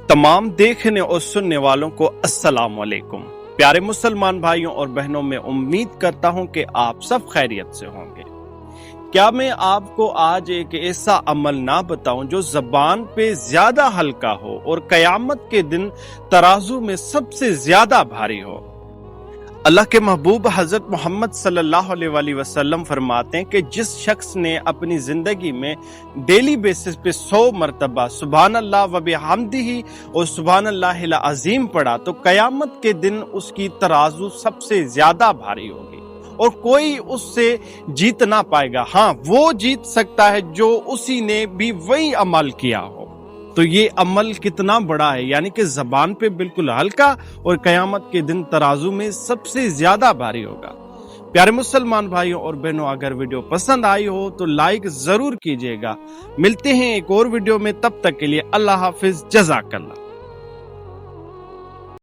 تمام دیکھنے اور سننے والوں کو السلام علیکم۔ پیارے مسلمان بھائیوں اور بہنوں، میں امید کرتا ہوں کہ آپ سب خیریت سے ہوں گے۔ کیا میں آپ کو آج ایک ایسا عمل نہ بتاؤں جو زبان پہ زیادہ ہلکا ہو اور قیامت کے دن ترازو میں سب سے زیادہ بھاری ہو؟ اللہ کے محبوب حضرت محمد صلی اللہ علیہ وآلہ وسلم فرماتے ہیں کہ جس شخص نے اپنی زندگی میں ڈیلی بیسس پہ 100 مرتبہ سبحان اللہ و بحمدہ اور سبحان اللہ العظیم پڑھا تو قیامت کے دن اس کی ترازو سب سے زیادہ بھاری ہوگی اور کوئی اس سے جیت نہ پائے گا۔ ہاں، وہ جیت سکتا ہے جو اسی نے بھی وہی عمل کیا ہو۔ تو یہ عمل کتنا بڑا ہے، یعنی کہ زبان پہ بالکل ہلکا اور قیامت کے دن ترازو میں سب سے زیادہ بھاری ہوگا۔ پیارے مسلمان بھائیوں اور بہنوں، اگر ویڈیو پسند آئی ہو تو لائک ضرور کیجیے گا۔ ملتے ہیں ایک اور ویڈیو میں، تب تک کے لیے اللہ حافظ، جزاک اللہ۔